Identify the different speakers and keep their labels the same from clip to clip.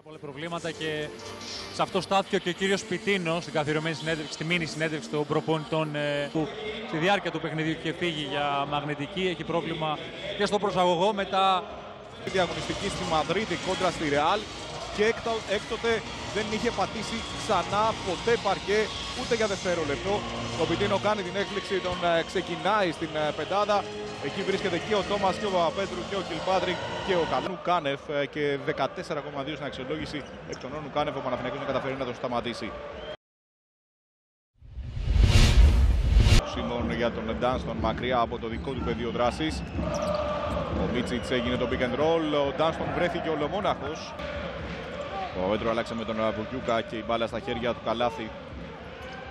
Speaker 1: Πολλά προβλήματα και σε αυτό στάθηκε και ο κύριος Πιτίνος στην καθιερωμένη συνέντευξη, στη μίνι συνέντευξη των προπονητών που στη διάρκεια του παιχνιδιού είχε φύγει για μαγνητική. Έχει πρόβλημα και στο προσαγωγό μετά.
Speaker 2: Η διαγωνιστική στη Μαδρίτη κόντρα στη Ρεάλ και έκτοτε δεν είχε πατήσει ξανά ποτέ παρκέ ούτε για δευτερόλεπτο. Ο Πιτίνο κάνει την έκπληξη, τον ξεκινάει στην πεντάδα. Εκεί βρίσκεται και ο Τόμας και ο Παπαπέτρου και ο Κιλπάτρικ και ο Νουκάνεφ και 14,2 στην αξιολόγηση. Εκ των Νουκάνεφ ο Παναθηναϊκός να καταφέρει να τον σταματήσει. Ο Σίμον για τον Ντάνστον μακριά από το δικό του πεδίο δράσης. Ο Μίτσιτς έγινε το pick and roll, ο Ντάνστον βρέθηκε ολομόναχος. Ο Παπαπέτρου άλλαξε με τον Βουκιούκα και η μπάλα στα χέρια του Καλάθη.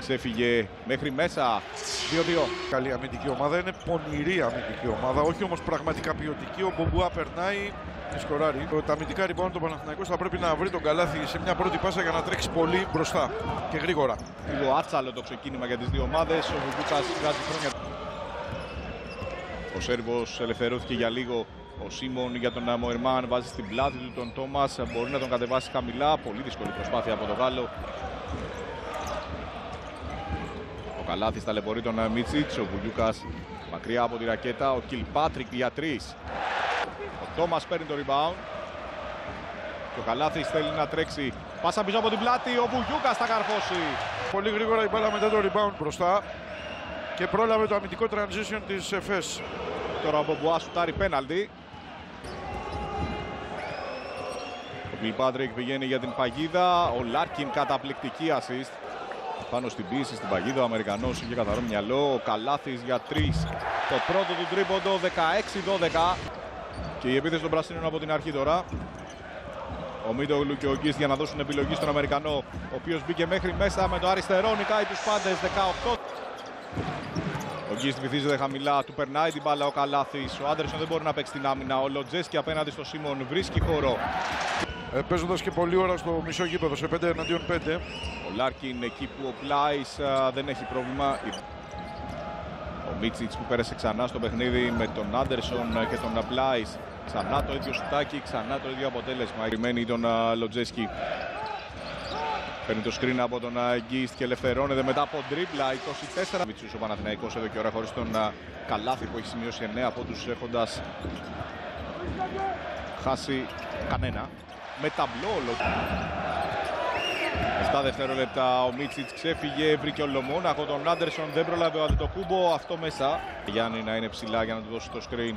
Speaker 2: Ξέφυγε μέχρι μέσα, 2-2.
Speaker 3: Καλή αμυντική ομάδα, είναι πονηρή αμυντική ομάδα, όχι όμως πραγματικά ποιοτική. Ο Μπομπουά περνάει και σκοράρει. Τα αμυντικά rebound του Παναθηναϊκός θα πρέπει να βρει τον Καλάθη σε μια πρώτη πάσα για να τρέξει πολύ μπροστά και γρήγορα.
Speaker 2: Λίγο άτσαλο το ξεκίνημα για τις δύο ομάδες. Ο Βουκιούκας βγάζει χρόνια. Ο Σέρβος ελευθερώθηκε για λίγο. Ο Σίμον για τον Μοερμάν βάζει στην πλάτη του τον Τόμας. Μπορεί να τον κατεβάσει χαμηλά. Πολύ δύσκολη προσπάθεια από τον Γάλλο. Ο Καλάθης ταλαιπωρεί τον Μίτσιτς. Ο Βουγιούκας μακριά από τη ρακέτα. Ο Κιλπάτρικ για 3. Ο Τόμας παίρνει το rebound. Και ο Καλάθης θέλει να τρέξει. Πάσα πίσω από την πλάτη. Ο Βουγιούκας θα καρφώσει.
Speaker 3: Πολύ γρήγορα η μπάλα μετά το rebound μπροστά. Και πρόλαβε το αμυντικό transition της ΕΦΕΣ.
Speaker 2: Τώρα ο Μπομπουά σουτάρει πέναλτι. Ο Κιλπάτρικ πηγαίνει για την παγίδα. Ο Λάρκιν καταπληκτική assist. Πάνω στην πίεση, στην παγίδα, ο Αμερικανός είχε καθαρό μυαλό. Ο Καλάθης για 3. Το πρώτο του τρίποντο, 16-12. Και η επίθεση των πρασίνων από την αρχή τώρα. Ο Μίτογλου και ο Γκίστ για να δώσουν επιλογή στον Αμερικανό, ο οποίος μπήκε μέχρι μέσα με το αριστερό, νικάει τους πάντες, 18. Ο Γκίστ βυθίζεται χαμηλά, του περνάει την μπάλα ο Καλάθης. Ο Άντερσον δεν μπορεί να παίξει την άμυνα. Ο Λοτζέσκι απέναντι στο Σίμον βρίσκει χώρο.
Speaker 3: Παίζοντας και πολλή ώρα στο μισό γήπεδο, σε 5 εναντίον 5.
Speaker 2: Ο Λάρκιν εκεί που ο Πλάις δεν έχει πρόβλημα. Ο Μίτσιτς που πέρασε ξανά στο παιχνίδι με τον Άντερσον και τον Πλάις. Ξανά το ίδιο σουτάκι, ξανά το ίδιο αποτέλεσμα. Περιμένει τον Λοτζέσκι. Παίρνει το screen από τον Γκίστ και ελευθερώνεται μετά από ντρίμπλα. 24. Μίτσους ο Παναθηναϊκός εδώ και ώρα χωρίς τον Καλάθη που έχει σημειώσει 9 από τους έχοντας χάσει κανένα. Με ταμπλό. 7 δευτερόλεπτα ο Μίτσιτς ξέφυγε, βρήκε ολομόναχο τον Άντερσον, δεν πρόλαβε ο Αντετοκούμπο, αυτό μέσα. Γιάννη να είναι ψηλά για να του δώσει το screen.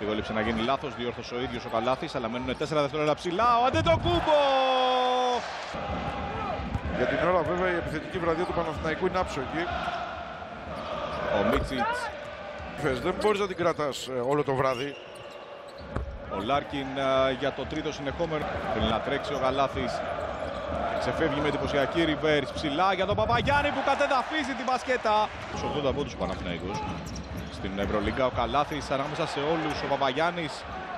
Speaker 2: Λίγο έλειψε να γίνει λάθος, διόρθωσε ο ίδιος ο Καλάθης, αλλά μένουν 4 δευτερόλεπτα ψηλά. Ο Αντετοκούμπο!
Speaker 3: Για την ώρα βέβαια η επιθετική βραδιά του Παναθηναϊκού είναι άψογη.
Speaker 2: Ο Μίτσιτς.
Speaker 3: Δεν μπορείς να την κρατάς όλο το βράδυ.
Speaker 2: Ο Λάρκιν για το τρίτο συνεχόμενο. Θέλει να τρέξει ο Καλάθης. Ξεφεύγει με εντυπωσιακή reverse ψηλά για τον Παπαγιάννη που κατεδαφίζει την μπασκέτα. Στους 80 πόντους ο Παναθηναϊκός. Στην Ευρωλίγκα ο Καλάθης ανάμεσα σε όλους. Ο Παπαγιάννης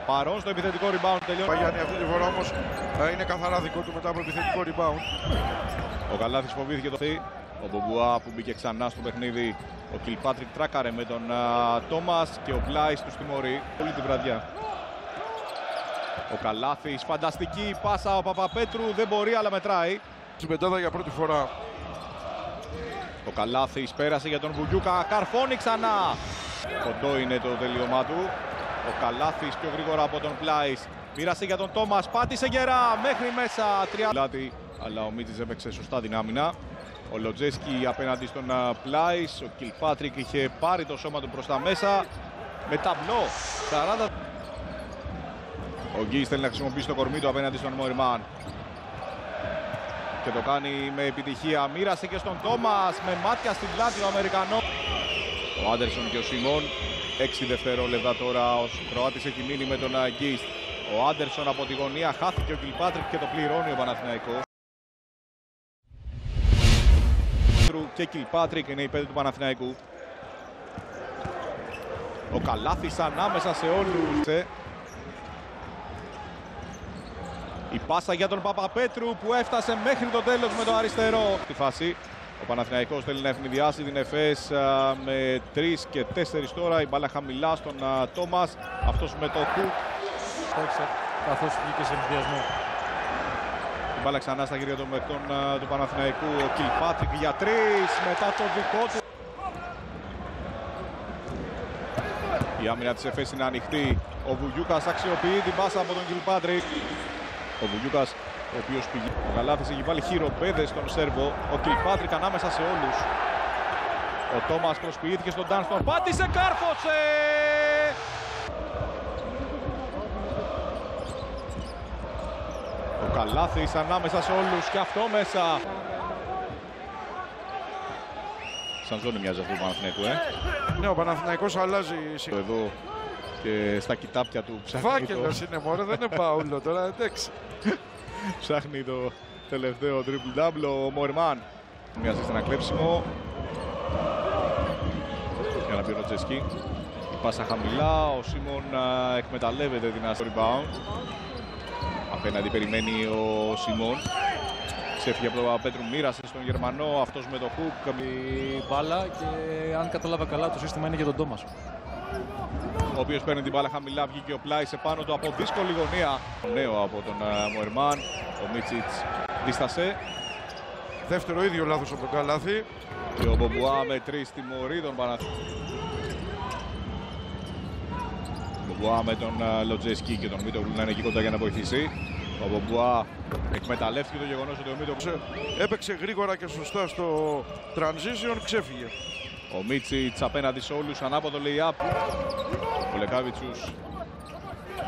Speaker 2: παρόν στο επιθετικό rebound. Τελειώνει.
Speaker 3: Ο Παπαγιάννη αυτή τη φορά όμως είναι καθαρά δικό του μετά από επιθετικό rebound.
Speaker 2: Ο Καλάθης φοβήθηκε το θή. Ο Μπομπουά που μπήκε ξανά στο παιχνίδι. Ο Κιλπάτρικ τράκαρε με τον Τόμας και ο Πλάις του τιμωρεί όλη τη βραδιά. Ο Καλάθης, φανταστική πάσα, ο Παπαπέτρου δεν μπορεί αλλά μετράει.
Speaker 3: Στην πεντάδα για πρώτη φορά.
Speaker 2: Ο Καλάθης πέρασε για τον Βουγιούκα, καρφώνει ξανά. Κοντό είναι το τελείωμά του. Ο Καλάθης πιο γρήγορα από τον Πλάις. Πήρασε για τον Τόμας, πάτησε γερά μέχρι μέσα. Λάτι, αλλά ο Μίτσιτς έπαιξε σωστά την άμυνα. Ο Λοτζέσκι απέναντι στον Πλάις. Ο Κιλπάτρικ είχε πάρει το σώμα του προς τα μέσα. Με ταμπλό, 40. Ο Γκίστ θέλει να χρησιμοποιήσει το κορμί του απέναντι στον Μοερμάν. Και το κάνει με επιτυχία. Μοίρασε και στον Τόμας με μάτια στην πλάτη ο Αμερικανός. Ο Άντερσον και ο Σιμών. 6 δευτερόλεπτα τώρα. Ο Κροάτης έχει μείνει με τον Γκίστ. Ο Άντερσον από τη γωνία χάθηκε ο Κιλπάτρικ και το πληρώνει ο Παναθηναϊκός. Και Κιλπάτρικ είναι η πέντε του Παναθηναϊκού. Ο Καλάθης ανάμεσα σε όλους. Η πάσα για τον Παπαπέτρου που έφτασε μέχρι το τέλος με το αριστερό. Στη φάση ο Παναθηναϊκός θέλει να ευνηδιάσει την ΕΦΕΣ με 3 και 4 τώρα. Η μπάλα χαμηλά στον Τόμας. Αυτός με το κουκ.
Speaker 1: Καθώς βγήκε σε ενθουσιασμό.
Speaker 2: Την μπάλα ξανά στα χέρια των μεχτών του Παναθηναϊκού. Ο Κιλπάτρικ για 3 μετά το δικό του. Η άμυνα της ΕΦΕΣ είναι ανοιχτή. Ο Βουγιούκας αξιοποιεί την πάσα από τον Κιλπάτρικ. Ο Βουγιούκας, ο οποίος πηγαίνει. Ο Καλάθης έχει βάλει χειροπέδες στον Σέρβο. Ο Κιλπάτρικ ανάμεσα σε όλους. Ο Τόμας προσποιήθηκε στον Ντάνστον. Πάτησε, κάρφωσε! Ο Καλάθης ανάμεσα σε όλους και αυτό μέσα. Σαν ζώνη μοιάζει αυτό το Παναθηναϊκού,
Speaker 3: Ναι, ο Παναθηναϊκός αλλάζει.
Speaker 2: Εδώ και στα κοιτάπια του ψάχνει.
Speaker 3: Φάκελος είναι μωρέ, δεν είναι Παούλο τώρα, εντάξει.
Speaker 2: Ψάχνει το τελευταίο triple-double ο Μοερμάν. Μοιάζει σε ένα κλέψιμο. Για να πει ο Ροτζέσκι. Η πάσα χαμηλά, ο Σίμον εκμεταλλεύεται την άσο rebound. Απέναντι περιμένει ο Σίμον. Ξέφυγε από τον Παπαπέτρου, μοίρασε στον Γερμανό, αυτός με το hook.
Speaker 1: Η μπάλα και αν κατάλαβα καλά το σύστημα είναι για τον Τόμας.
Speaker 2: Ο οποίος παίρνει την μπάλα χαμηλά, βγήκε ο Πλάις επάνω του από δύσκολη γωνία. Νέο από τον Μοερμάν, ο Μίτσιτς δίστασε.
Speaker 3: Δεύτερο ίδιο λάθος από τον Καλάθη.
Speaker 2: Και ο Μπομπουά με 3 τιμωρεί τον Παναθηναϊκό. Μπομπουά με τον Λοτζέσκι και τον Μίτογλου να είναι εκεί κοντά για να βοηθήσει. Ο Μπομπουά εκμεταλλεύτηκε το γεγονός ότι ο Μίτογλου
Speaker 3: έπαιξε γρήγορα και σωστά στο transition, ξέφυγε.
Speaker 2: Ο Μίτσιτς απέναντι σε όλους, ανάποδο lay-up. Ο Λεκάβιτσους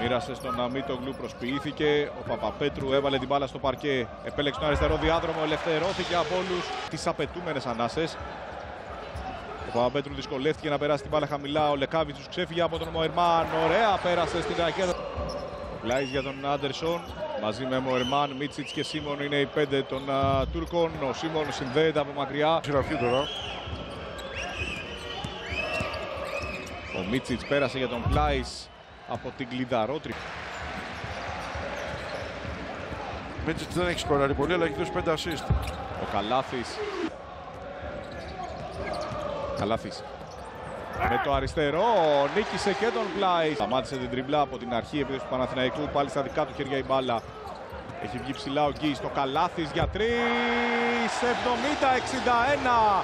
Speaker 2: μοίρασε στον Μίτογλου, προσποιήθηκε. Ο Παπαπέτρου έβαλε την μπάλα στο παρκέ, επέλεξε τον αριστερό διάδρομο, ελευθερώθηκε από όλους τις απαιτούμενες ανάσες. Ο Παπαπέτρου δυσκολεύτηκε να περάσει την μπάλα χαμηλά. Ο Λεκάβιτσους ξέφυγε από τον Μοερμάν. Ωραία, πέρασε στην ρακέτα. Πλάις για τον Άντερσον. Μαζί με Μοερμάν, Μίτσιτς και Σίμον είναι οι 5 των Τούρκων. Ο Σίμον συνδέεται από μακριά.
Speaker 3: Σειραφή τώρα.
Speaker 2: Ο Μίτσιτς πέρασε για τον Πλάις από την κλειδαρότρη.
Speaker 3: Μίτσιτς δεν έχει σκοράρει πολύ, αλλά έχει δώσει 5 assist.
Speaker 2: Ο Καλάθης. Καλάθης. Με το αριστερό νίκησε και τον Πλάις. Σταμάτησε την τριμπλά από την αρχή επίθεση του Παναθηναϊκού. Πάλι στα δικά του χέρια η μπάλα. Έχει βγει ψηλά ο Γκίς. Το Καλάθης για 3. 70-61.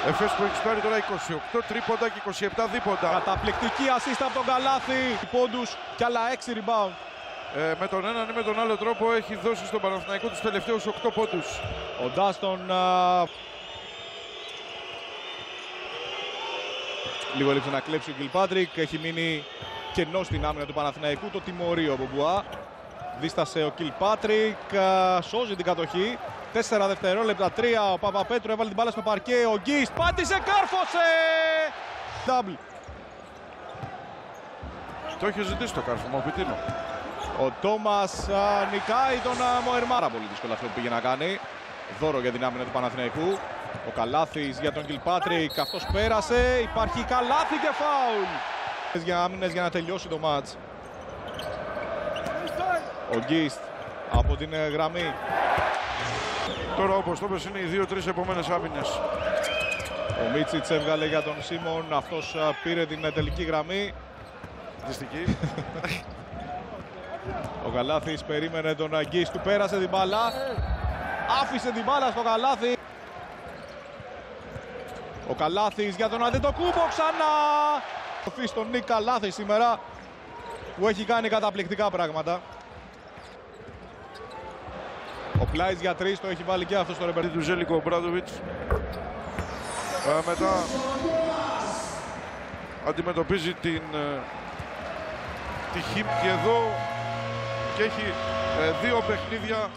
Speaker 3: Εφές που έχει πάρει τώρα 28 τρίποντα και 27 δίποντα.
Speaker 2: Καταπληκτική assist από τον Καλάθη. Πόντους και άλλα 6 rebound.
Speaker 3: Με τον έναν ή με τον άλλο τρόπο έχει δώσει στον Παναθηναϊκό τους τελευταίους 8 πόντους.
Speaker 2: Ο Ντάστον λίγο έλειψε να κλέψει ο Κιλπάτρικ. Έχει μείνει κενό στην άμυνα του Παναθηναϊκού. Το τιμωρεί ο Μπομπουά. Δίστασε ο Κιλπάτρικ. Σώζει την κατοχή. 4 δευτερόλεπτα, 3. Ο Παπαπέτρου έβαλε την μπάλα στο παρκέ. Ο Γκίστ πάτησε, κάρφωσε! Double.
Speaker 3: Το είχε ζητήσει το κάρφωμα ο Πιτίνο.
Speaker 2: Ο Τόμας νικάει τον Μοερμάν. Πάρα πολύ δύσκολο αυτό που πήγε να κάνει. Δώρο για την άμυνα του Παναθηναϊκού. Ο Καλάθης για τον Κιλπάτρικ. Αυτός πέρασε. Υπάρχει Καλάθη και φάουλ. Για άμυνες για να τελειώσει το μάτς. Ο Γκίστ από την γραμμή.
Speaker 3: Τώρα όπως το πες είναι οι 2-3 επόμενες άμυνες.
Speaker 2: Ο Μίτσιτς έβγαλε για τον Σίμον. Αυτός πήρε την τελική γραμμή.
Speaker 3: Δυστική.
Speaker 2: Ο Καλάθης περίμενε τον Γκίστ. Του πέρασε την μπάλα. Άφησε την μπάλα στο Καλάθη. Ο Καλάθης για τον Αντετοκούμπο ξανά. Οφείλει στον Νίκ Καλάθη σήμερα που έχει κάνει καταπληκτικά πράγματα. Ο Πλάις για 3 το έχει βάλει και αυτό στο ρεμπερτί
Speaker 3: του Ζέλικο Μπράντοβιτς. Μετά αντιμετωπίζει τη Χιμ και εδώ και έχει 2 παιχνίδια